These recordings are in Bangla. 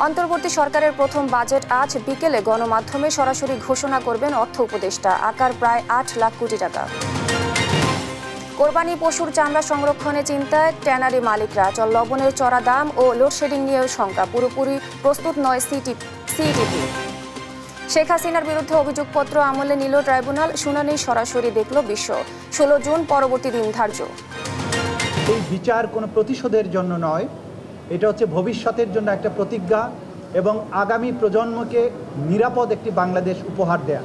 অন্তর্বর্তী সরকারের প্রথম বাজেট আজ বিকেলে গণমাধ্যমে সরাসরি ঘোষণা করবেন অর্থ উপদেষ্টা। আকার প্রায় ৮ লাখ কোটি টাকা। কোরবানি পশুর চামড়া সংরক্ষণে চিন্তায় ট্যানারি মালিকরা। লবণের চড়া দাম ও লোডশেডিং নিয়েও শঙ্কা। পুরোপুরি প্রস্তুত নয় সিইটিপি। শেখ হাসিনার বিরুদ্ধে অভিযোগপত্র আমলে নিল ট্রাইব্যুনাল। শুনানি সরাসরি দেখল বিশ্ব। ১৬ জুন পরবর্তী দিন ধার্য। এই বিচার কোনো প্রতিশোধের জন্য নয়, এটা হচ্ছে ভবিষ্যতের জন্য একটা প্রতিজ্ঞা এবং আগামী প্রজন্মকে নিরাপদ একটি বাংলাদেশ উপহার দেয়া।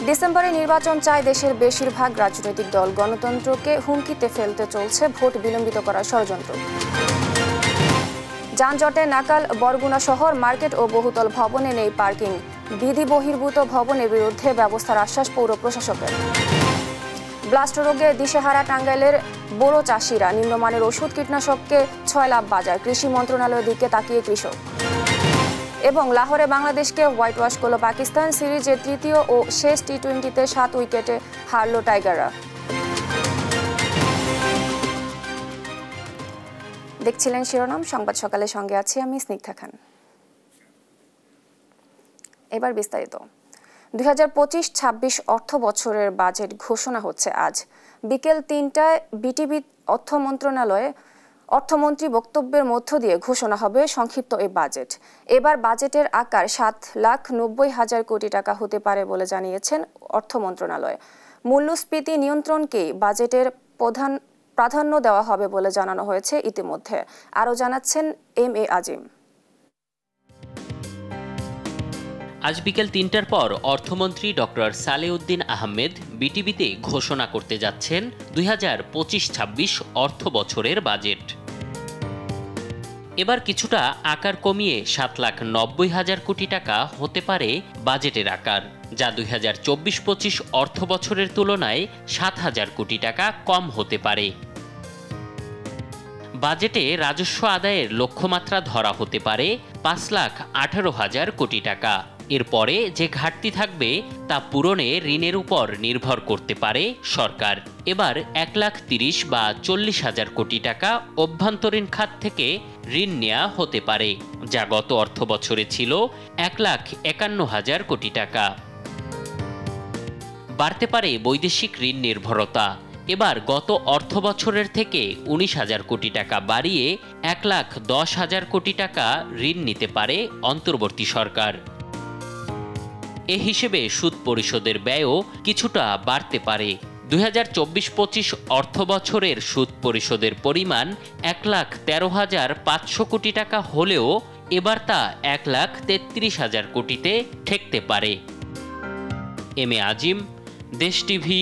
ডিসেম্বরে নির্বাচন চায় দেশের বেশিরভাগ রাজনৈতিক দল। গণতন্ত্রকে হুমকিতে ফেলতে চলছে ভোট বিলম্বিত করার ষড়যন্ত্র। যানজটে নাকাল বরগুনা শহর। মার্কেট ও বহুতল ভবনে নেই পার্কিং। বিধি বহির্ভূত ভবনের বিরুদ্ধে ব্যবস্থার আশ্বাস পৌর প্রশাসকের। ব্লাস্ট রোগে দিশেহারা টাঙ্গাইলের বড় চাষিরা। নিম্নমানের ওষুধ কীটনাশককে ৬ লাভ বাজার। কৃষি মন্ত্রণালয়ের দিকে তাকিয়ে কৃষক। এবং লাহোরে বাংলাদেশকে হোয়াইট ওয়াশ করল পাকিস্তান। সিরিজের তৃতীয় ও শেষ টি-20তে ৭ উইকেটে হারল টাইগাররা। দেখছিলেন শিরোনাম সংবাদ সকালে, সঙ্গে আছি আমি স্নিগ্ধা খান। এবার বিস্তারিত। ২০২৫-২৬ অর্থ বছরের বাজেট ঘোষণা হচ্ছে আজ বিকেল ৩টায়। বিটিভি অর্থ মন্ত্রণালয়ে অর্থমন্ত্রী বক্তব্যের মধ্য দিয়ে ঘোষণা হবে সংক্ষিপ্ত এই বাজেট। এবার বাজেটের আকার ৭,৯০,০০০ কোটি টাকা হতে পারে বলে জানিয়েছেন অর্থ মন্ত্রণালয়। মূল্যস্ফীতি নিয়ন্ত্রণকেই বাজেটের প্রাধান্য দেওয়া হবে বলে জানানো হয়েছে ইতিমধ্যে। আরও জানাচ্ছেন এম.এ. আজিম। আজ বিকেল ৩টার পর অর্থমন্ত্রী ডক্টর সালেউদ্দিন আহমেদ বিটিভিতে ঘোষণা করতে যাচ্ছেন ২০২৫-২৬ অর্থ বছরের বাজেট। এবার কিছুটা আকার কমিয়ে ৭,৯০,০০০ কোটি টাকা হতে পারে বাজেটের আকার, যা ২০২৪-২৫ অর্থ বছরের তুলনায় ৭,০০০ কোটি টাকা কম হতে পারে। বাজেটে রাজস্ব আদায়ের লক্ষ্যমাত্রা ধরা হতে পারে ৫,১৮,০০০ কোটি টাকা। এরপরে যে ঘাটতি থাকবে তা পূরণে ঋণের উপর নির্ভর করতে পারে সরকার। এবার ১,৩০,০০০ বা ৪০,০০০ কোটি টাকা অভ্যন্তরীণ খাত থেকে ঋণ নেওয়া হতে পারে, যা গত অর্থ বছরে ছিল ১,৫১,০০০ কোটি টাকা। বাড়তে পারে বৈদেশিক ঋণ নির্ভরতা। এবার গত অর্থ বছরের থেকে ১৯,০০০ কোটি টাকা বাড়িয়ে ১,১০,০০০ কোটি টাকা ঋণ নিতে পারে অন্তর্বর্তী সরকার। এ হিসেবে সুদ পরিশোধের ব্যয়ও কিছুটা বাড়তে পারে। ২০২৪-২৫ অর্থ বছরের সুদ পরিশোধের পরিমাণ ১,১৩,৫০০ কোটি টাকা হলেও এবার তা ১,৩৩,০০০ কোটিতে ঠেকতে পারে। এম.এ. আজিম, দেশ টিভি,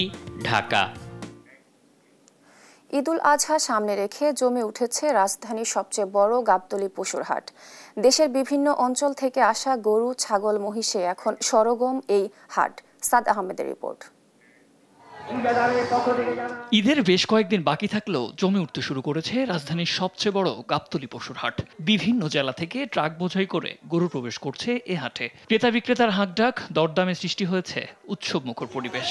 ঢাকা। ঈদুল আজহা সামনে রেখে জমে উঠেছে রাজধানীর সবচেয়ে বড় গাবতলী পশুর হাট। দেশের বিভিন্ন অঞ্চল থেকে আসা গরু, ছাগল, মহিষে এখন সরগম এই হাট। সাদ আহমেদের রিপোর্ট। ঈদের বেশ কয়েকদিন বাকি থাকলেও জমে উঠতে শুরু করেছে রাজধানীর সবচেয়ে বড় গাবতলী পশুর হাট। বিভিন্ন জেলা থেকে ট্রাক বোঝাই করে গরু প্রবেশ করছে এ হাটে। ক্রেতা বিক্রেতার হাঁকডাক, দরদামে সৃষ্টি হয়েছে উৎসবমুখর পরিবেশ।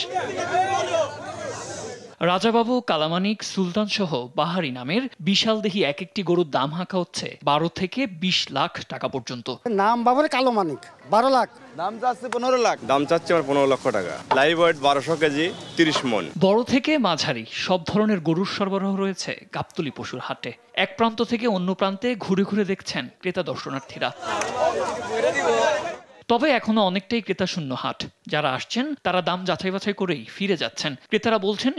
রাজাবাবু, কালামানিক, সুলতান সহ বাহারি নামের বিশাল দেহি এক একটি গরুর দাম হাঁকা হচ্ছে ১২ থেকে ২০ লাখ টাকা পর্যন্ত। নাম বাবার কালামানিক ১২ লাখ, দাম চাচ্ছে ১৫ লাখ, দাম চাচ্ছে ১৫ লক্ষ টাকা। লাইভ ওয়েট ১২০০ কেজি, ৩০ মণ। বড় থেকে মাঝারি সব ধরনের গরুর সরবরাহ রয়েছে গাবতলী পশুর হাটে। এক প্রান্ত থেকে অন্য প্রান্তে ঘুরে ঘুরে দেখছেন ক্রেতা দর্শনার্থীরা। তবে এখনো অনেকটাই ক্রেতা শূন্য হাট। যারা আসছেন তারা দাম যাচাই বাছাই করেই ফিরে যাচ্ছেন। ক্রেতারা বলছেন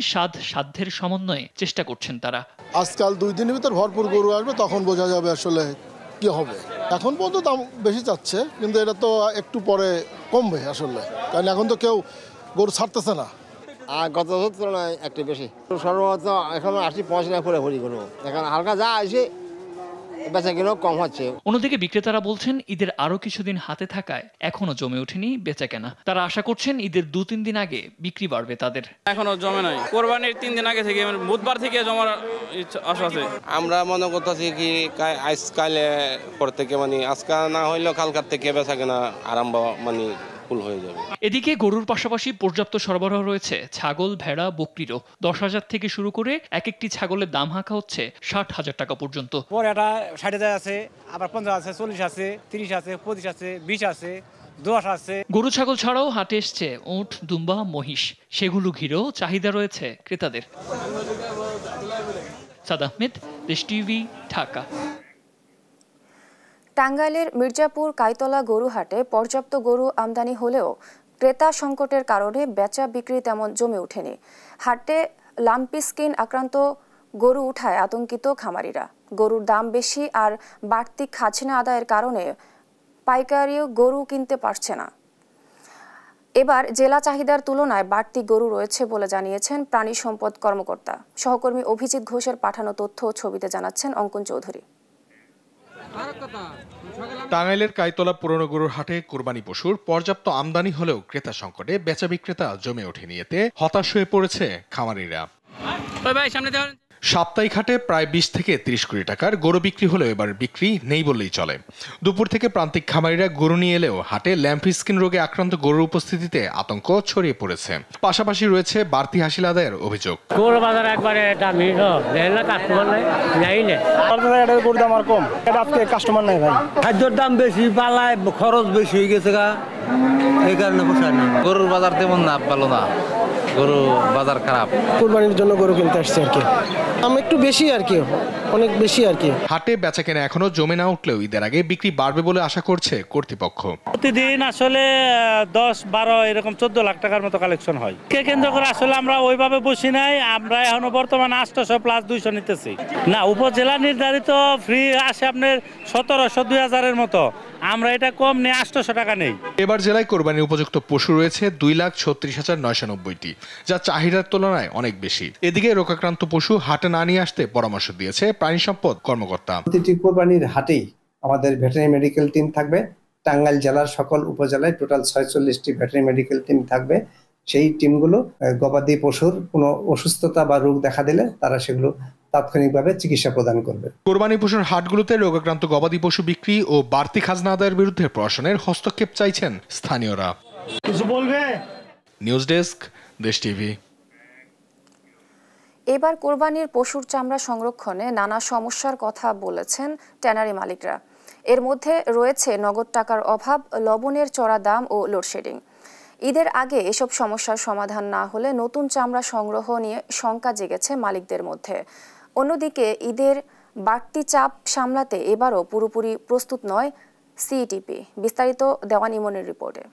সাধ্যের সমন্বয়ে চেষ্টা করছেন তারা। আজকাল 2 দিনের ভিতর ভরপুর গরু আসবে, তখন বোঝা যাবে আসলে কি হবে। এখন পর্যন্ত দাম বেশি চাচ্ছে, কিন্তু এটা তো একটু পরে কমবে আসলে, কারণ এখন তো কেউ গরু ছাড়তেছে না। আর গত বছর তুলনায় একটু বেশি। সর্বোচ্চ এখন ৮০-৮৫ লাখ করে ভরি গরু, এখন হালকা যা আসে বেচা কিনা কম হচ্ছে। অন্যদিকে বিক্রেতারা বলছেন ঈদের আরো কিছুদিন হাতে থাকায় এখনো জমে ওঠেনি বেচা কেনা। তারা আশা করছেন ঈদের ২-৩ দিন আগে বিক্রি বাড়বে তাদের। এখনো জমে নাই, কোরবানির 3 দিন আগে থেকে, বুধবার থেকে জমার আশা আছে। আমরা মনে করতেছি কি আজকালে পর থেকে, মানে আজকাল না হইলেও কালকার থেকে বেচা কেনা আরম্ভ ফুল হয়ে যাবে। এদিকে গরুর পাশাপাশি পর্যাপ্ত সরবরাহ রয়েছে ছাগল, ভেড়া, বকরিরও। 10,000 থেকে শুরু করে এক একটি ছাগলের দাম হাঁকা হচ্ছে 60,000 টাকা পর্যন্ত। এটা 60,000 আছে, আবার 50 আছে, 40 আছে, 30 আছে, 25 আছে, 20 আছে, 10 আছে। গরু ছাগল ছাড়াও হাটে এসছে উট, দুম্বা, মহিষ। সেগুলো ঘিরেও চাহিদা রয়েছে ক্রেতাদের। সাদ আহমেদ, দেশ টিভি, ঢাকা। টাঙ্গাইলের মির্জাপুর কাইতলা গরুহাটে পর্যাপ্ত গরু আমদানি হলেও ক্রেতা সংকটের কারণে বেচা বিক্রি তেমন জমে ওঠেনি। হাটে লাম্পি স্কিন আক্রান্ত গরু উঠায় আতঙ্কিত খামারিরা। গরুর দাম বেশি আর বাড়তি খাজনা আদায়ের কারণে পাইকারিও গরু কিনতে পারছে না। এবার জেলা চাহিদার তুলনায় বাড়তি গরু রয়েছে বলে জানিয়েছেন প্রাণী সম্পদ কর্মকর্তা। সহকর্মী অভিজিৎ ঘোষের পাঠানো তথ্য ও ছবিতে জানাচ্ছেন অঙ্কন চৌধুরী। টাঙ্গাইলের কাইতলা পুরনো গরুর হাটে কোরবানি পশুর পর্যাপ্ত আমদানি হলেও ক্রেতা সংকটে বেচা বিক্রেতা জমে ওঠেনি। এতে হতাশ হয়ে পড়েছে খামারিরা। সাপ্তাহিক হাটে প্রায় 20 থেকে 30 কোটি টাকার গরু বিক্রি হলেও এবার বিক্রি নেই বললেই চলে। দুপুর থেকে প্রান্তিক খামারিরা গরু নিয়ে এলেও হাটে ল্যাম্পি স্কিন রোগে আক্রান্ত গরুর উপস্থিতিতে আতঙ্ক ছড়িয়ে পড়েছে। পাশাপাশি রয়েছে বাড়তি হাসিল আদায়ের অভিযোগ। গরু বাজার একবারে দামি কাস্টমার নাই না, গরুর দাম আর কম, আজকে কাস্টমার নাই ভাই। খাদ্যের দাম বেশি, পালায় খরচ বেশি হয়ে গেছে গা, এই কারণে পোষায় না। গরুর বাজার তেমন না, ভালো না, গরু বাজার খারাপ। কুরবানির জন্য গরু কিনতে আসছে আর কি, দাম একটু বেশি আর কি, অনেক বেশি আর কি। হাটে বেচা কেনা এখনো জমে না উঠলেও ঈদের আগে বিক্রি বাড়বে বলে আশা করছে কর্তৃপক্ষ। প্রতিদিন আসলে 10-12 এরকম 14 লাখ টাকার মতো কালেকশন হয়। কে কেন্দ্র করে আসলে আমরা ওইভাবে বসি নাই, আমরা এখনো বর্তমানে 800 প্লাস 200 নিতেছি। না, উপজেলা নির্ধারিত ফ্রি আসে আপনার 1700, 2000-এর মতো, আমরা এটা কম নেই, 800 টাকা নেই। এবার জেলায় কোরবানির উপযুক্ত পশু রয়েছে 2,36,990টি, যা চাহিদার তুলনায় অনেক বেশি। এদিকে রোগাক্রান্ত পশু হাটে না নিয়ে আসতে পরামর্শ দিয়েছে প্রাণী সম্পদ কর্মকর্তা। প্রতিটি কোরবানির হাটেই আমাদের ভেটেরিনারি মেডিকেল টিম থাকবে। টাঙ্গাইল জেলার সকল উপজেলায় টোটাল 46টি ভেটেরিনারি মেডিকেল টিম থাকবে। সেই টিমগুলো গবাদি পশুর কোনো অসুস্থতা বা রোগ দেখা দিলে তারা সেগুলো তাৎক্ষণিকভাবে চিকিৎসা প্রদান করবে। কোরবানি পশুর হাটগুলোতে রোগাক্রান্ত গবাদি পশু বিক্রি ও বাড়তি খাজনা আদায়ের বিরুদ্ধে প্রশাসনের হস্তক্ষেপ চাইছেন স্থানীয়রা। কিছু বলবে? নিউজ ডেস্ক, দেশ টিভি। এবার কোরবানির পশুর চামড়া সংরক্ষণে নানা সমস্যার কথা বলেছেন ট্যানারি মালিকরা। এর মধ্যে রয়েছে নগদ টাকার অভাব, লবণের চড়া দাম ও লোডশেডিং। ঈদের আগে এসব সমস্যার সমাধান না হলে নতুন চামড়া সংগ্রহ নিয়ে শঙ্কা জেগেছে মালিকদের মধ্যে। অন্যদিকে ঈদের বাড়তি চাপ সামলাতে এবারও পুরোপুরি প্রস্তুত নয় সিইটিপি। বিস্তারিত দেওয়ান ইমনের রিপোর্টে।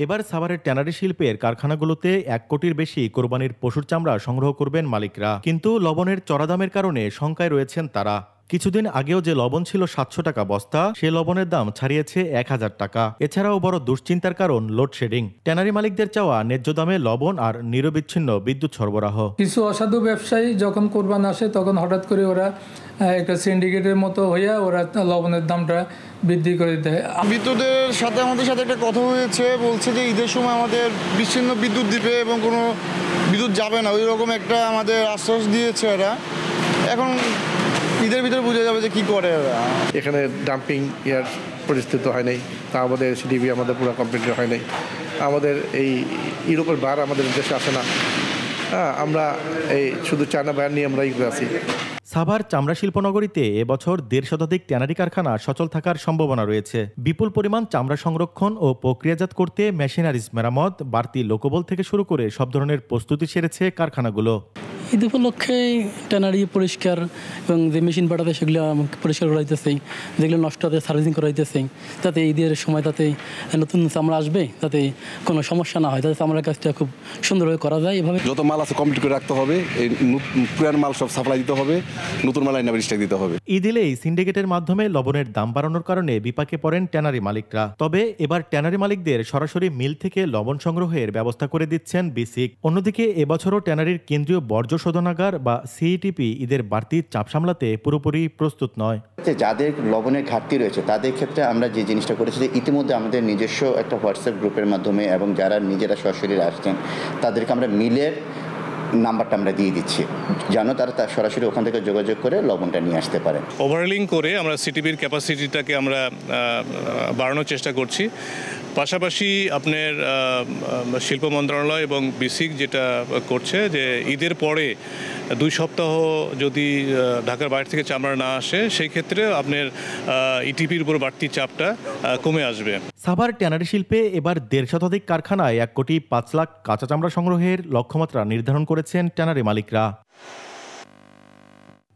এবার সাভারের ট্যানারি শিল্পের কারখানাগুলোতে 1 কোটির বেশি কোরবানির পশুর চামড়া সংগ্রহ করবেন মালিকরা। কিন্তু লবণের চড়া দামের কারণে শঙ্কায় রয়েছেন তারা। কিছুদিন আগেও যে লবণ ছিল 700 টাকা বস্তা, সে লবণের দাম ছাড়িয়েছে 1000 টাকা। এছাড়াও বড় দুশ্চিন্তার কারণ লোডশেডিং। ট্যানারি মালিকদের চাওয়া ন্যায্য দামে লবণ আর নিরবিচ্ছিন্ন বিদ্যুৎ সরবরাহ। কিছু অসাধু ব্যবসায়ী যখন কোরবান আসে তখন হঠাৎ করে ওরা একটা সিন্ডিকেটের মতো হইয়া ওরা লবণের দামটা বৃদ্ধি করে দেয়। বিদ্যুতের সাথে আমাদের সাথে একটা কথা হয়েছে, বলছে যে ঈদের সময় আমাদের বিচ্ছিন্ন বিদ্যুৎ দিবে এবং কোনো বিদ্যুৎ যাবে না, ওই রকম একটা আমাদের আশ্বাস দিয়েছে এরা। এখন ঈদের ভিতরে বোঝা যাবে যে কি করে এরা। এখানে ডাম্পিং ইয়ার পরিস্থিতি হয় নাই, তা আমাদের সিডিবি আমাদের পুরো কমপ্লিট হয় নাই। আমাদের এই ইউরোপের বার আমাদের দেশে আসে না, আমরা এই শুধু চায়না বায়ার নিয়ে আমরা এগুলো আছি। সাভার চামড়া শিল্পনগরীতে এবছর 1.5 শতাধিক ট্যানারি কারখানা সচল থাকার সম্ভাবনা রয়েছে। বিপুল পরিমাণ চামড়া সংরক্ষণ ও প্রক্রিয়াজাত করতে মেশিনারিজ মেরামত, বাড়তি লোকবল থেকে শুরু করে সব ধরনের প্রস্তুতি সেরেছে কারখানাগুলো। ঈদ উপলক্ষে ট্যানারি পরিষ্কার এবং যে মেশিন পাঠাতে সেগুলো পরিষ্কার করা হইতেছে, যেগুলো নষ্ট হতে সার্ভিসিং করা হইতেছে, যাতে ঈদের সময় তাতে নতুন চামড়া আসবে, যাতে কোনো সমস্যা না হয়, যাতে চামড়ার কাজটা খুব সুন্দরভাবে করা যায়। এভাবে যত মাল আছে কমপ্লিট করে রাখতে হবে, এই পুরান মাল সব সাপ্লাই দিতে হবে, নতুন মাল আইনা স্টক দিতে হবে। ঈদ এলেই সিন্ডিকেটের মাধ্যমে লবণের দাম বাড়ানোর কারণে বিপাকে পড়েন ট্যানারি মালিকরা। তবে এবার ট্যানারি মালিকদের সরাসরি মিল থেকে লবণ সংগ্রহের ব্যবস্থা করে দিচ্ছেন বিসিক। অন্যদিকে এবছরও ট্যানারির কেন্দ্রীয় বর্জ্য শোধনাগার বা সিইটিপি ঈদের বাড়তি চাপ সামলাতে পুরোপুরি প্রস্তুত নয়। যাদের লবণের ঘাটতি রয়েছে তাদের ক্ষেত্রে আমরা যে জিনিসটা করেছি যে ইতিমধ্যে আমাদের নিজস্ব একটা হোয়াটসঅ্যাপ গ্রুপের মাধ্যমে এবং যারা নিজেরা সরাসরি আসছেন তাদেরকে আমরা মিলের নাম্বারটা আমরা দিয়ে দিচ্ছি, যেন তারা সরাসরি ওখান থেকে যোগাযোগ করে লবণটা নিয়ে আসতে পারে। ওভারহলিং করে আমরা সিটিবির ক্যাপাসিটিটাকে আমরা বাড়ানোর চেষ্টা করছি। পাশাপাশি আপনার শিল্প মন্ত্রণালয় এবং বিসিক যেটা করছে যে ঈদের পরে 2 সপ্তাহ যদি ঢাকার বাইরে থেকে চামড়া না আসে, সেই ক্ষেত্রে আপনার ইটিপির উপর বাড়তি চাপটা কমে আসবে। সাভার ট্যানারি শিল্পে এবার 1.5 শতাধিক কারখানায় 1 কোটি 5 লাখ কাঁচা চামড়া সংগ্রহের লক্ষ্যমাত্রা নির্ধারণ করেছেন ট্যানারি মালিকরা।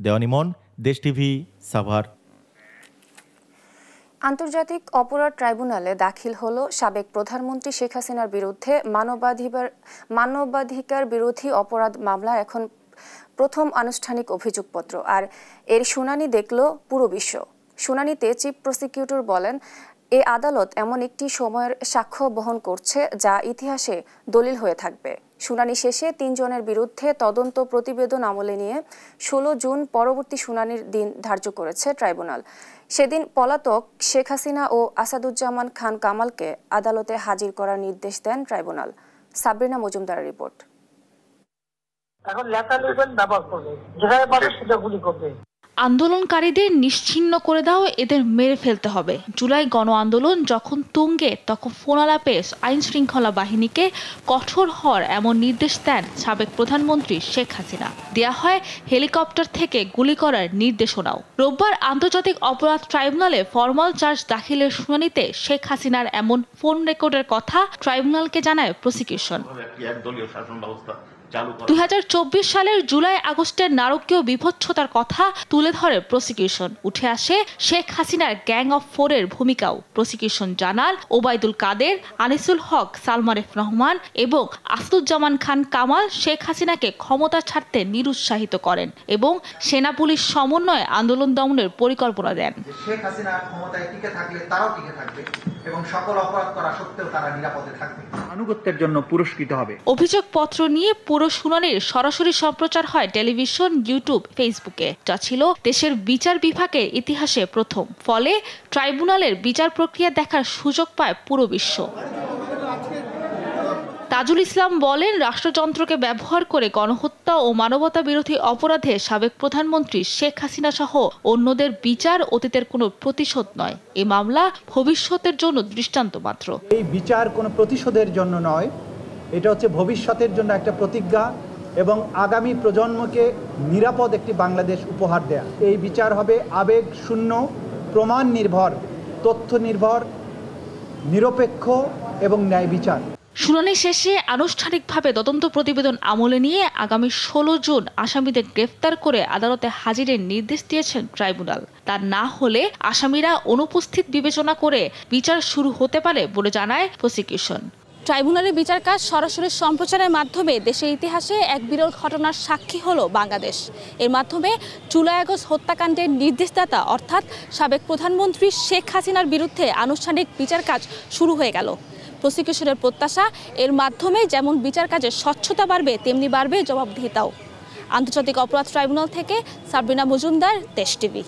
দেওয়ানিমন, দেশ টিভি, সাভার। আন্তর্জাতিক অপরাধ ট্রাইব্যুনালে দাখিল হলো সাবেক প্রধানমন্ত্রী শেখ হাসিনার বিরুদ্ধে মানবাধিকার বিরোধী অপরাধ মামলা এখন প্রথম আনুষ্ঠানিক অভিযোগপত্র। আর এর শুনানি দেখল পুরো বিশ্ব। শুনানিতে চিফ প্রসিকিউটর বলেন, এ আদালত এমন একটি সময়ের সাক্ষ্য বহন করছে যা ইতিহাসে দলিল হয়ে থাকবে। শুনানি শেষে 3 জনের বিরুদ্ধে তদন্ত প্রতিবেদন আমলে নিয়ে 16 জুন পরবর্তী শুনানির দিন ধার্য করেছে ট্রাইব্যুনাল। সেদিন পলাতক শেখ হাসিনা ও আসাদুজ্জামান খান কামালকে আদালতে হাজির করার নির্দেশ দেন ট্রাইব্যুনাল। সাবরিনা মজুমদারের রিপোর্ট। এখন লেটার ব্যবহার করবে, যেখানে পাবে সেটা গুলি করবে। আন্দোলনকারীদের নিশ্চিহ্ন করে দাও, এদের মেরে ফেলতে হবে। জুলাই গণ আন্দোলন যখন তুঙ্গে, তখন ফোনালাপে আইন শৃঙ্খলা বাহিনীকে কঠোর হওয়ার এমন নির্দেশ দেন সাবেক প্রধানমন্ত্রী শেখ হাসিনা। দেয়া হয় হেলিকপ্টার থেকে গুলি করার নির্দেশনাও। রোববার আন্তর্জাতিক অপরাধ ট্রাইব্যুনালে ফরমাল চার্জ দাখিলের শুনানিতে শেখ হাসিনার এমন ফোন রেকর্ডের কথা ট্রাইব্যুনালকে জানায় প্রসিকিউশন। 2024 সালের জুলাই আগস্টের নারকীয় বিভৎসতার কথা তুলে ধরে প্রসিকিউশন। উঠে আসে শেখ হাসিনার গ্যাং অফ 4 এর ভূমিকাও। প্রসিকিউশন জানান, ওবায়দুল কাদের, আনিসুল হক, সালমান এফ রহমান এবং আসাদুজ্জামান খান কামাল শেখ হাসিনাকে ক্ষমতা ছাড়তে নিরুৎসাহিত করেন এবং সেনা পুলিশ সমন্বয়ে আন্দোলন দমনের পরিকল্পনা দেন। শেখ হাসিনা ক্ষমতায় টিকে থাকলে তারাও টিকে থাকবে এবং সকল অপরাধ করা সত্ত্বেও তারা নিরাপদে থাকবে, আনুগত্যের জন্য পুরস্কৃত হবে। অভিযোগপত্র নিয়ে পুরো শুনানির সরাসরি সম্প্রচার হয় টেলিভিশন, ইউটিউব, ফেসবুকে, যা ছিল দেশের বিচার বিভাগের ইতিহাসে প্রথম। ফলে ট্রাইব্যুনালের বিচার প্রক্রিয়া দেখার সুযোগ পায় পুরো বিশ্ব। তাজুল ইসলাম বলেন, রাষ্ট্রযন্ত্রকে ব্যবহার করে গণহত্যা ও মানবতা বিরোধী অপরাধে সাবেক প্রধানমন্ত্রী শেখ হাসিনা সহ অন্যদের বিচার অতীতের কোনো প্রতিশোধ নয়। এই মামলা ভবিষ্যতের জন্য দৃষ্টান্ত মাত্র। এই বিচার কোনো প্রতিশোধের জন্য নয়, এটা হচ্ছে ভবিষ্যতের জন্য একটা প্রতিজ্ঞা এবং আগামী প্রজন্মকে নিরাপদ একটি বাংলাদেশ উপহার দেয়া। এই বিচার হবে আবেগ শূন্য, প্রমাণ নির্ভর, তথ্য নির্ভর, নিরপেক্ষ এবং ন্যায় বিচার। শুনানি শেষে আনুষ্ঠানিকভাবে তদন্ত প্রতিবেদন আমলে নিয়ে আগামী 16 জুন আসামিদের গ্রেফতার করে আদালতে হাজিরের নির্দেশ দিয়েছেন ট্রাইব্যুনাল। তা না হলে আসামিরা অনুপস্থিত বিবেচনা করে বিচার শুরু হতে পারে বলে জানায় প্রসিকিউশন। ট্রাইব্যুনালের বিচার কাজ সরাসরি সম্প্রচারের মাধ্যমে দেশের ইতিহাসে এক বিরল ঘটনার সাক্ষী হলো বাংলাদেশ। এর মাধ্যমে জুলাই আগস্ট হত্যাকাণ্ডের নির্দেশদাতা অর্থাৎ সাবেক প্রধানমন্ত্রী শেখ হাসিনার বিরুদ্ধে আনুষ্ঠানিক বিচার কাজ শুরু হয়ে গেল। প্রসিকিউশনের প্রত্যাশা, এর মাধ্যমে যেমন বিচার কাজের স্বচ্ছতা বাড়বে, তেমনি বাড়বে জবাবদিহিতাও। আন্তর্জাতিক অপরাধ ট্রাইব্যুনাল থেকে সাবরিনা মজুমদার, দেশ টিভি।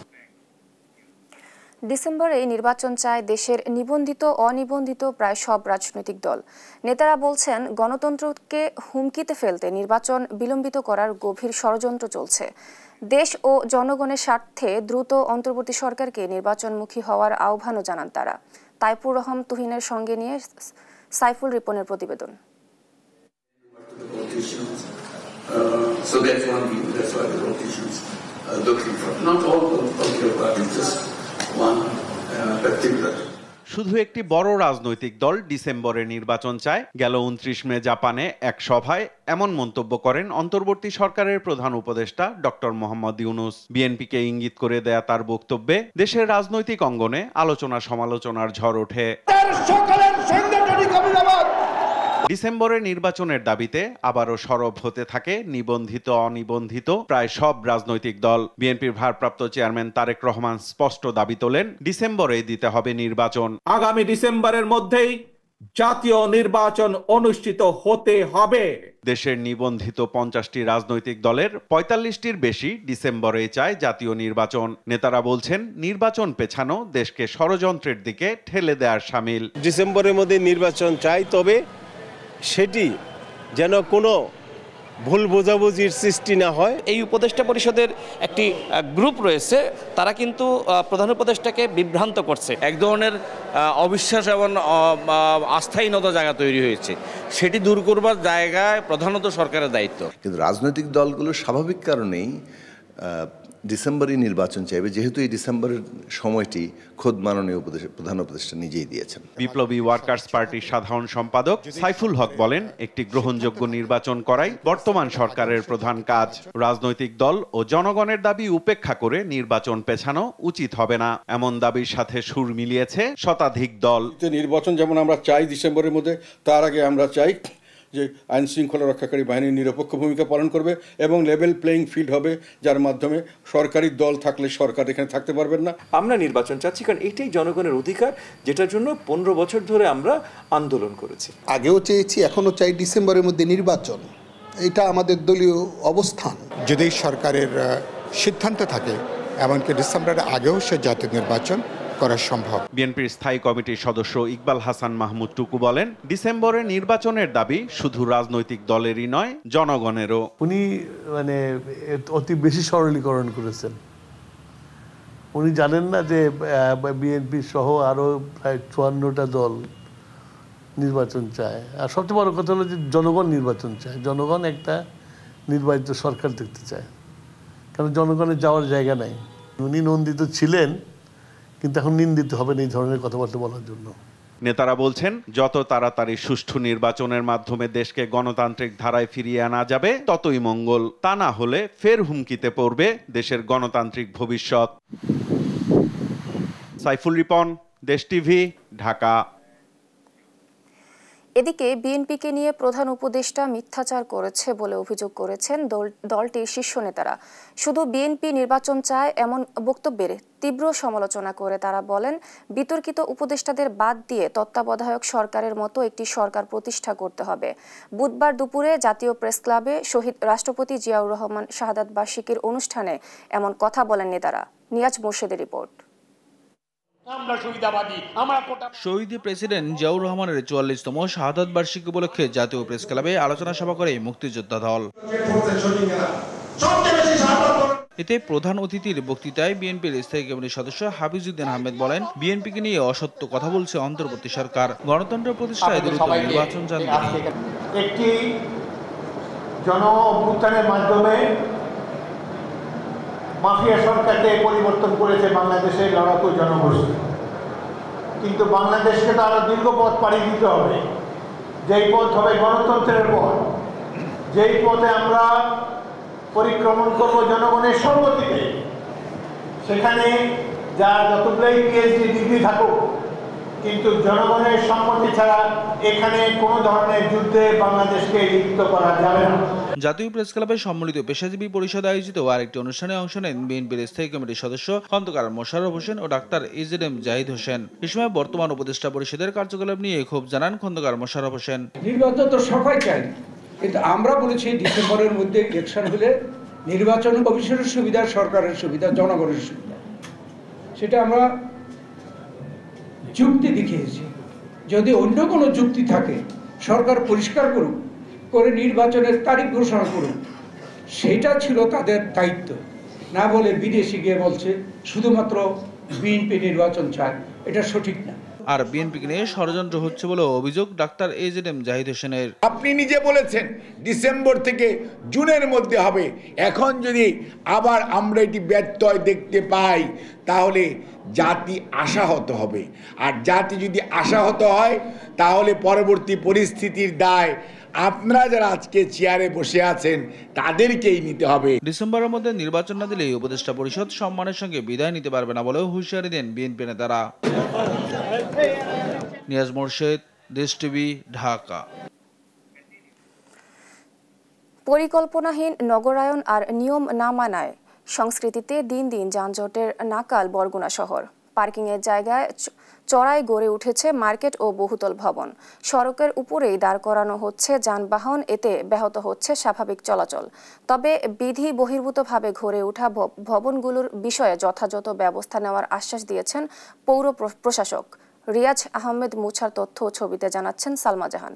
ডিসেম্বরে নির্বাচন চায় দেশের নিবন্ধিত অনিবন্ধিত প্রায় সব রাজনৈতিক দল। নেতারা বলছেন, গণতন্ত্রকে হুমকিতে ফেলতে নির্বাচন বিলম্বিত করার গভীর ষড়যন্ত্র চলছে। দেশ ও জনগণের স্বার্থে দ্রুত অন্তর্বর্তী সরকারকে নির্বাচনমুখী হওয়ার আহ্বানও জানান তারা। তাইপুর রহম তুহিনের সঙ্গে নিয়ে সাইফুল রিপনের প্রতিবেদন। শুধু একটি বড় রাজনৈতিক দল ডিসেম্বরে নির্বাচন চায়। গেল 29 মে জাপানে এক সভায় এমন মন্তব্য করেন অন্তর্বর্তী সরকারের প্রধান উপদেষ্টা ডক্টর মোহাম্মদ ইউনূস। বিএনপিকে ইঙ্গিত করে দেয়া তার বক্তব্যে দেশের রাজনৈতিক অঙ্গনে আলোচনা সমালোচনার ঝড় ওঠে। ডিসেম্বরে নির্বাচনের দাবিতে আবারও সরব হতে থাকে নিবন্ধিত অনিবন্ধিত প্রায় সব রাজনৈতিক দল। বিএনপির ভারপ্রাপ্ত চেয়ারম্যান তারেক রহমান স্পষ্ট দাবি তোলেন, ডিসেম্বরে দিতে হবে নির্বাচন। আগামী ডিসেম্বরের মধ্যেই জাতীয় নির্বাচন অনুষ্ঠিত হতে হবে। দেশের নিবন্ধিত 50টি রাজনৈতিক দলের 45টির বেশি ডিসেম্বরে চায় জাতীয় নির্বাচন। নেতারা বলছেন, নির্বাচন পেছানো দেশকে ষড়যন্ত্রের দিকে ঠেলে দেওয়ার শামিল। ডিসেম্বরের মধ্যে নির্বাচন চাই, তবে সেটি যেন কোনো ভুল বোঝাবুঝির সৃষ্টি না হয়। এই উপদেষ্টা পরিষদের একটি গ্রুপ রয়েছে, তারা কিন্তু প্রধান উপদেষ্টাকে বিভ্রান্ত করছে। এক ধরনের অবিশ্বাস এবং আস্থাহীনতা জায়গা তৈরি হয়েছে, সেটি দূর করবার জায়গায় প্রধানত সরকারের দায়িত্ব। কিন্তু রাজনৈতিক দলগুলো স্বাভাবিক কারণেই ডিসেম্বরে নির্বাচন চাইবে, যেহেতু এই ডিসেম্বরের সময়টি খোদ মাননীয় প্রধান উপদেষ্টা নিজেই দিয়েছেন। বিপ্লবী ওয়ার্কার্স পার্টির সাধারণ সম্পাদক সাইফুল হক বলেন, একটি গ্রহণযোগ্য নির্বাচন করাই বর্তমান সরকারের প্রধান কাজ। রাজনৈতিক দল ও জনগণের দাবি উপেক্ষা করে নির্বাচন পেছানো উচিত হবে না, এমন দাবির সাথে সুর মিলিয়েছে শতাধিক দল। নির্বাচন যেমন আমরা চাই ডিসেম্বরের মধ্যে, তার আগে আমরা চাই যে আইন শৃঙ্খলা রক্ষাকারী বাহিনী নিরপেক্ষ ভূমিকা পালন করবে এবং লেভেল প্লেইং ফিল্ড হবে, যার মাধ্যমে সরকারি দল থাকলে সরকার এখানে থাকতে পারবেন না। আমরা নির্বাচন চাচ্ছি কারণ এটাই জনগণের অধিকার, যেটার জন্য 15 বছর ধরে আমরা আন্দোলন করেছি। আগেও চেয়েছি, এখনও চাই ডিসেম্বরের মধ্যে নির্বাচন। এটা আমাদের দলীয় অবস্থান। যদি সরকারের সিদ্ধান্ত থাকে এমনকি ডিসেম্বরের আগেও সে জাতীয় নির্বাচন করা সম্ভব। বিএনপির স্থায়ী কমিটির সদস্য ইকবাল হাসান মাহমুদ টুকু বলেন, ডিসেম্বরে নির্বাচনের দাবি শুধু রাজনৈতিক দলেরই নয়, জনগণেরও। উনি মানে অতি বেশি সরলীকরণ করেছেন। উনি জানেন না যে বিএনপি সহ আরো প্রায় 54টা দল নির্বাচন চায়, আর সবচেয়ে বড় কথা হলো যে জনগণ নির্বাচন চায়। জনগণ একটা নির্বাচিত সরকার দেখতে চায়, কারণ জনগণের যাওয়ার জায়গা নাই। উনি নন্দিত ছিলেন, কিন্তু এখন নিন্দিত হবেন এই ধরনের কথাবার্তা বলার জন্য। নেতারা বলছেন, যত তাড়াতাড়ি সুষ্ঠু নির্বাচনের মাধ্যমে দেশকে গণতান্ত্রিক ধারায় ফিরিয়ে আনা যাবে ততই মঙ্গল। তা না হলে ফের হুমকিতে পড়বে দেশের গণতান্ত্রিক ভবিষ্যৎ। সাইফুল রিপন, দেশ টিভি, ঢাকা। এদিকে বিএনপিকে নিয়ে প্রধান উপদেষ্টা মিথ্যাচার করেছে বলে অভিযোগ করেছেন দলটির শীর্ষ নেতারা। শুধু বিএনপি নির্বাচন চায় এমন বক্তব্যের তীব্র সমালোচনা করে তারা বলেন, বিতর্কিত উপদেষ্টাদের বাদ দিয়ে তত্ত্বাবধায়ক সরকারের মতো একটি সরকার প্রতিষ্ঠা করতে হবে। বুধবার দুপুরে জাতীয় প্রেস ক্লাবে শহীদ রাষ্ট্রপতি জিয়াউর রহমান শাহাদাত বার্ষিকীর অনুষ্ঠানে এমন কথা বলেন নেতারা। নিয়াজ মোর্শেদের রিপোর্ট। শহীদ প্রেসিডেন্ট জিয়াউর রহমানের 44তম শাহাদাত বার্ষিকী উপলক্ষে জাতীয় প্রেস ক্লাবে আলোচনা সভা করে মুক্তিযোদ্ধা দল। এতে প্রধান অতিথির বক্তৃতায় বিএনপির স্থায়ী কমিটির সদস্য হাফিজউদ্দিন আহমেদ বলেন, বিএনপিকে নিয়ে অসত্য কথা বলছে অন্তর্বর্তী সরকার, গণতন্ত্র প্রতিষ্ঠায় দ্রুত নির্বাচন চান। একটি জন অভ্যুত্থানের মাধ্যমে মাফিয়া সরকারকে পরিবর্তন করেছে বাংলাদেশের লড়াকু জনগোষ্ঠী, কিন্তু বাংলাদেশকে তো আরো দীর্ঘ পথ পাড়ি দিতে হবে। যেই পথ হবে গণতন্ত্রের পথ, যেই পথে আমরা পরিক্রমণ করব জনগণের সম্মতিতে। সেখানে যার যতগুলোই পিএইচডি ডিগ্রি থাকুক, কিন্তু জনগণের সম্মতি ছাড়া এখানে কোনো ধরনের যুদ্ধে বাংলাদেশকে লিপ্ত করা যাবে না। জাতীয় প্রেস ক্লাবে সম্মিলিত পেশাজীবী পরিষদ আয়োজিত আরেকটি অনুষ্ঠানে অংশ নেন বিএনপির স্থায়ী কমিটির সদস্য খন্দকার মোশাররফ হোসেন ও ডাক্তার এজেডএম জাহিদ হোসেন। এ সময় বর্তমান উপদেষ্টা পরিষদের কার্যকলাপ নিয়ে ক্ষোভ জানান খন্দকার মোশাররফ হোসেন। নির্বাচন তো সবাই চাই, কিন্তু আমরা বলেছি ডিসেম্বরের মধ্যে ইলেকশন হলে নির্বাচন কমিশনের সুবিধা, সরকারের সুবিধা, জনগণের সুবিধা, সেটা আমরা যুক্তি দেখিয়েছি। যদি অন্য কোনো যুক্তি থাকে সরকার পরিষ্কার করুক, করে নির্বাচনের তারিখ ঘোষণা করুক, সেটা ছিল তাদের দায়িত্ব। না বলে বিদেশে গিয়ে বলছে শুধুমাত্র বিএনপি নির্বাচন চায়, এটা সঠিক না। আর বিএনপিকে নিয়ে ষড়যন্ত্র হচ্ছে বলে অভিযোগ ডাক্তার এজেডএম জাহিদ হোসেনের। আপনি নিজে বলেছেন ডিসেম্বর থেকে জুনের মধ্যে হবে। এখন যদি আবার আমরা এটি ব্যত্যয় দেখতে পাই তাহলে জাতি আশাহত হবে, আর জাতি যদি আশাহত হয় তাহলে পরবর্তী পরিস্থিতির দায় আপনারা যারা আজকে চেয়ারে বসে আছেন তাদেরকেই নিতে হবে। ডিসেম্বরের মধ্যে নির্বাচন না দিলে উপদেষ্টা পরিষদ সম্মানের সঙ্গে বিদায় নিতে পারবে না বলেও হুঁশিয়ারি দেন বিএনপি নেতারা। নিয়াজ মোর্শেদ, দেশ টিভি, ঢাকা। পরিকল্পনাহীন নগরায়ন আর নিয়ম না মানায় সংস্কৃতিতে দিন দিন যানজটের নাকাল বরগুনা শহর। পার্কিংয়ের জায়গায় চড়াই গড়ে উঠেছে মার্কেট ও বহুতল ভবন। সড়কের উপরেই দাঁড় করানো হচ্ছে যানবাহন, এতে ব্যাহত হচ্ছে স্বাভাবিক চলাচল। তবে বিধি বহির্ভূতভাবে গড়ে ওঠা ভবনগুলোর বিষয়ে যথাযথ ব্যবস্থা নেওয়ার আশ্বাস দিয়েছেন পৌর প্রশাসক। রিয়াজ আহমেদ মুছার তথ্য ও ছবিতে জানাচ্ছেন সালমা জাহান।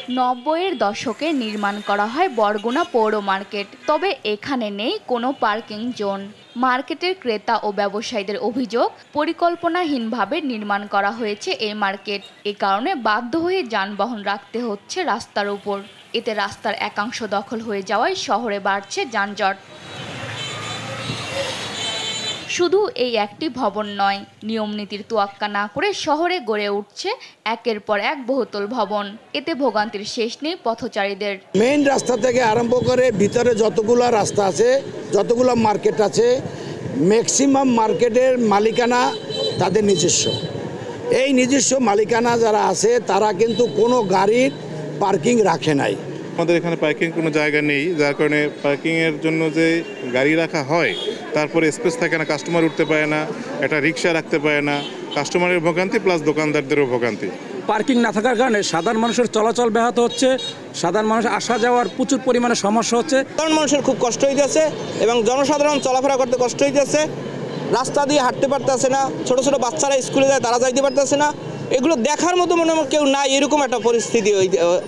90-এর দশকে নির্মাণ করা হয় বরগুনা পৌর মার্কেট। তবে এখানে নেই কোনো পার্কিং জোন। মার্কেটের ক্রেতা ও ব্যবসায়ীদের অভিযোগ, পরিকল্পনাহীনভাবে নির্মাণ করা হয়েছে এই মার্কেট। এ কারণে বাধ্য হয়ে যানবাহন রাখতে হচ্ছে রাস্তার উপর। এতে রাস্তার একাংশ দখল হয়ে যাওয়ায় শহরে বাড়ছে যানজট। শুধু এই একটি ভবন নয়, নিয়মনীতির তোয়াক্কা না করে শহরে গড়ে উঠছে একের পর এক বহুতল ভবন। এতে ভোগান্তির শেষ নেই পথচারীদের। মেইন রাস্তা থেকে আরম্ভ করে ভিতরে যতগুলো রাস্তা আছে, যতগুলো মার্কেট আছে, ম্যাক্সিমাম মার্কেটের মালিকানা তাদের নিজস্ব। এই নিজস্ব মালিকানা যারা আছে তারা কিন্তু কোনো গাড়ির পার্কিং রাখে নাই। আমাদের এখানে পার্কিং কোনো জায়গা নেই, যার কারণে পার্কিংয়ের জন্য যে গাড়ি রাখা হয় তারপরে স্পেস থাকে না, কাস্টমার উঠতে পারে না, একটা রিক্সা রাখতে পারে না, কাস্টমারের ভোগান্তি প্লাস দোকানদারদেরও ভোগান্তি। পার্কিং না থাকার কারণে সাধারণ মানুষের চলাচল ব্যাহত হচ্ছে, সাধারণ মানুষ আসা যাওয়ার প্রচুর পরিমাণে সমস্যা হচ্ছে। সাধারণ মানুষের খুব কষ্ট হইতেছে এবং জনসাধারণ চলাফেরা করতে কষ্ট হইতেছে, রাস্তা দিয়ে হাঁটতে পারতেছে না, ছোট ছোট বাচ্চারা স্কুলে যায় তারা যাইতে পারতেছে না। এগুলো দেখার মতো মনে হয় কেউ নাই, এরকম একটা পরিস্থিতি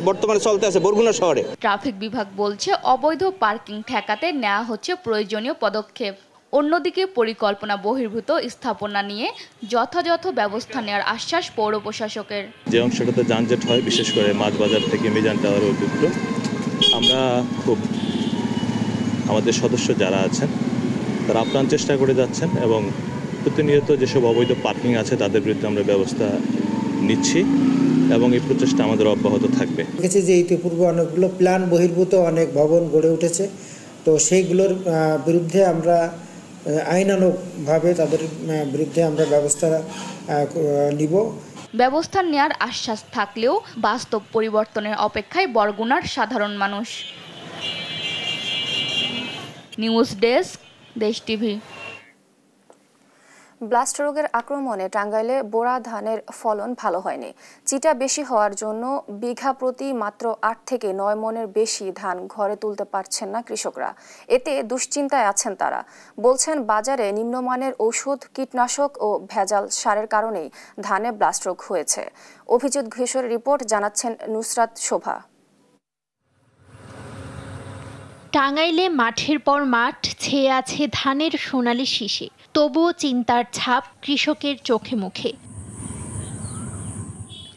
বর্তমানে চলতে আছে বরগুনা শহরে। ট্রাফিক বিভাগ বলছে অবৈধ পার্কিং ঠেকাতে নেওয়া হচ্ছে প্রয়োজনীয় পদক্ষেপ। অন্যদিকে পরিকল্পনা বহির্ভূত স্থাপনা নিয়ে যথাযথ ব্যবস্থা নেওয়ার আশ্বাস পৌর প্রশাসকের। যে অংশটাতে যানজট হয়, বিশেষ করে মাছ বাজার থেকে মিজান টাওয়ার অবধি, আমরা খুব আমাদের সদস্য যারা আছেন তারা আপ্রাণ চেষ্টা করে যাচ্ছেন এবং প্রতিনিয়ত যেসব অবৈধ পার্কিং আছে তাদের বিরুদ্ধে আমরা ব্যবস্থা নিচ্ছি এবং এই প্রচেষ্টা আমাদের অব্যাহত থাকবে। দেখেছি যে ইতিপূর্বে অনেকগুলো প্ল্যান বহির্ভূত অনেক ভবন গড়ে উঠেছে, তো সেইগুলোর বিরুদ্ধে আমরা আইনানুগভাবে তাদের বিরুদ্ধে আমরা ব্যবস্থা নিব। ব্যবস্থা নেওয়ার আশ্বাস থাকলেও বাস্তব পরিবর্তনের অপেক্ষায় বরগুনার সাধারণ মানুষ। নিউজ ডেস্ক, দেশ টিভি। ব্লাস্ট রোগের আক্রমণে টাঙ্গাইলে বোরা ধানের ফলন ভালো হয়নি। চিটা বেশি হওয়ার জন্য বিঘা প্রতি মাত্র 8 থেকে 9 মনের বেশি ধান ঘরে তুলতে পারছেন না কৃষকরা। এতে দুশ্চিন্তায় আছেন তারা। বলছেন বাজারে নিম্নমানের ঔষধ, কীটনাশক ও ভেজাল সারের কারণেই ধানে ব্লাস্ট রোগ হয়েছে। অভিজিৎ ঘোষের রিপোর্ট, জানাচ্ছেন নুসরাত শোভা। টাঙ্গাইলে মাঠের পর মাঠ ছেয়ে আছে ধানের সোনালি শীষে, তবুও চিন্তার ছাপ কৃষকের চোখে মুখে।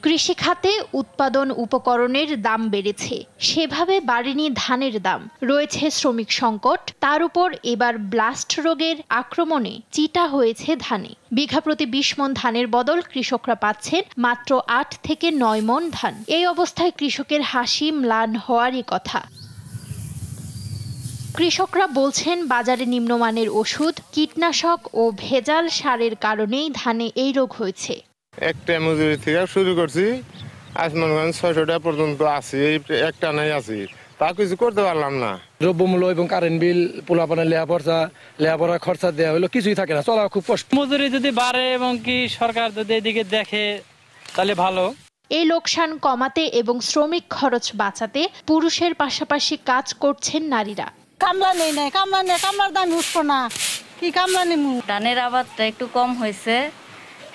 কৃষি খাতে উৎপাদন উপকরণের দাম বেড়েছে, সেভাবে বাড়েনি ধানের দাম। রয়েছে শ্রমিক সংকট, তার উপর এবার ব্লাস্ট রোগের আক্রমণে চিটা হয়েছে ধানে। বিঘা প্রতি 20 মণ ধানের বদল কৃষকরা পাচ্ছেন মাত্র 8 থেকে 9 মণ ধান। এই অবস্থায় কৃষকের হাসি ম্লান হওয়ারই কথা। কৃষকরা বলছেন বাজারে নিম্নমানের ওষুধ, কীটনাশক ও ভেজাল সারের কারণেই ধানে এই রোগ হয়েছে। একটা মজুরি থেকে শুরু করছি, আজ মনে করেন 600 টাকা পর্যন্ত আছি, একটা নাই আছি, তা কিছু করতে পারলাম না। দ্রব্যমূল্য এবং কারেন্ট বিল, পোলাপানের লেখাপড়া খরচা দেওয়া হলো, কিছুই থাকে না, চলা খুব কষ্ট। মজুরি যদি বাড়ে এবং কি সরকার যদি এদিকে দেখে তাহলে ভালো। এই লোকসান কমাতে এবং শ্রমিক খরচ বাঁচাতে পুরুষের পাশাপাশি কাজ করছেন নারীরা। কামলা নেই নাই, কামলার দাম উঠবো না, কি কামলা নেমু। ধানের আবাদটা একটু কম হয়েছে,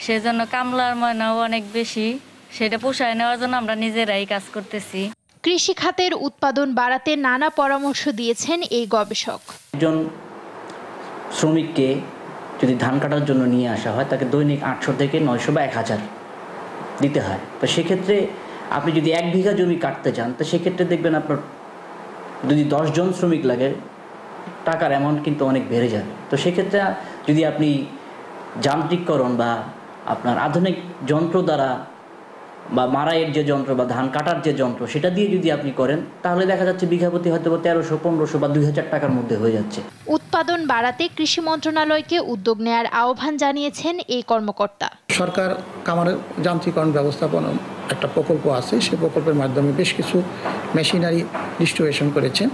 সেজন্য কামলার ময়নাও অনেক বেশি, সেটা পোষায় নেওয়ার জন্য আমরা নিজেরাই কাজ করতেছি। কৃষি খাতের উৎপাদন বাড়াতে নানা পরামর্শ দিয়েছেন এই গবেষক। একজন শ্রমিককে যদি ধান কাটার জন্য নিয়ে আসা হয়, তাকে দৈনিক 800 থেকে 900 বা 1000 দিতে হয়। তো সেক্ষেত্রে আপনি যদি 1 বিঘা জমি কাটতে চান, তো সেক্ষেত্রে দেখবেন আপনার যদি 10 জন শ্রমিক লাগে, টাকার অ্যামাউন্ট কিন্তু অনেক বেড়ে যাবে। তো সেক্ষেত্রে যদি আপনি যান্ত্রিককরণ বা আপনার আধুনিক যন্ত্র দ্বারা বা মারাইয়ের যে যন্ত্র বা ধান কাটার যে যন্ত্র, সেটা দিয়ে যদি আপনি করেন, তাহলে দেখা যাচ্ছে বিঘা প্রতি হয়তো 1300, 1500 বা 2000 টাকার মধ্যে হয়ে যাচ্ছে। উৎপাদন বাড়াতে কৃষি মন্ত্রণালয়কে উদ্যোগ নেয়ার আহ্বান জানিয়েছেন এই কর্মকর্তা। সরকার কামারের যান্ত্রিকরণ ব্যবস্থাপনা একটা প্রকল্প আছে, সেই প্রকল্পের মাধ্যমে বেশ কিছু মেশিনারি ডিস্ট্রিবিউশন করেছে।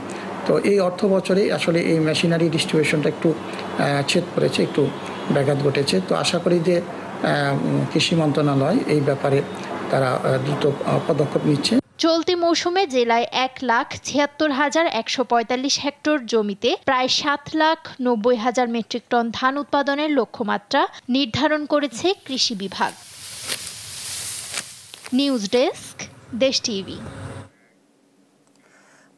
তো এই অর্থ বছরে আসলে এই মেশিনারি ডিস্ট্রিবিউশনটা একটু ছেদ পড়েছে, একটু ব্যাঘাত ঘটেছে। তো আশা করি যে কৃষি মন্ত্রণালয় এই ব্যাপারে তারা দ্রুত পদক্ষেপ নিচ্ছে। চলতি মৌসুমে জেলায় 1,76,145 হেক্টর জমিতে প্রায় 7,90,000 মেট্রিক টন ধান উৎপাদনের লক্ষ্যমাত্রা নির্ধারণ করেছে কৃষি বিভাগ। নিউজ ডেস্ক, দেশ টিভি।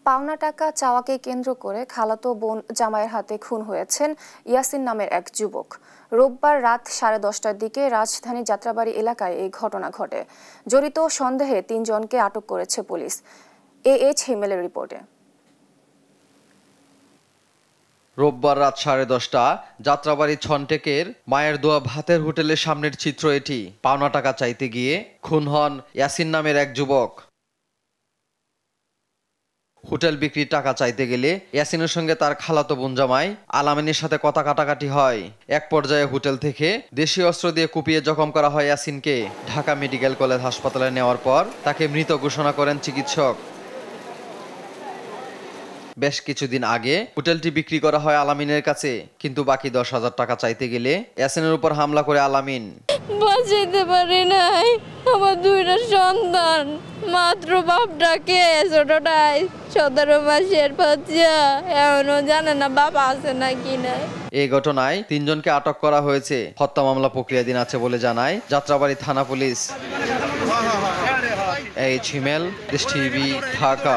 পাওনা টাকা চাওয়াকে কেন্দ্র করে খালাতো বোন জামাইয়ের হাতে খুন হয়েছেন ইয়াসিন নামের এক যুবক। রোববার রাত 10:30টার দিকে রাজধানী যাত্রাবাড়ি এলাকায় এই ঘটনা ঘটে। জড়িত সন্দেহে 3 জনকে আটক করেছে পুলিশ। AH হিমেলের রিপোর্টে। রোববার রাত 10:30টা যাত্রাবাড়ি ছনটেকের মায়ের দোয়া ভাতের হোটেলের সামনের চিত্র এটি। পাওনা টাকা চাইতে গিয়ে খুন হন ইয়াসিন নামের এক যুবক। হোটেল বিক্রির টাকা চাইতে গেলে ইয়াসিনের সঙ্গে তার খালাতো বোন জামাই আলামিনের সাথে কথা কাটাকাটি হয়। এক পর্যায়ে হোটেল থেকে দেশীয় অস্ত্র দিয়ে কুপিয়ে জখম করা হয় ইয়াসিনকে। ঢাকা মেডিকেল কলেজ হাসপাতালে নেওয়ার পর তাকে মৃত ঘোষণা করেন চিকিৎসক। বেশ কিছুদিন আগে হোটেলটি বিক্রি করা হয় আলামিনের কাছে, কিন্তু বাকি 10,000 টাকা চাইতে গেলে ইয়াসিনের উপর হামলা করে আলামিন। বাঁচাইতে পারি নাই, আমার 2টা সন্তান, মাত্র বাপটাকে ছোটটাই 17 মাসের বাচ্চা, এখনো জানে না বাপ আছে নাকি নাই। এই ঘটনায় 3 জনকে আটক করা হয়েছে। হত্যা মামলা প্রক্রিয়াধীন আছে বলে জানায় যাত্রাবাড়ি থানা পুলিশ। AH হিমেল, দেশ টিভি, ঢাকা।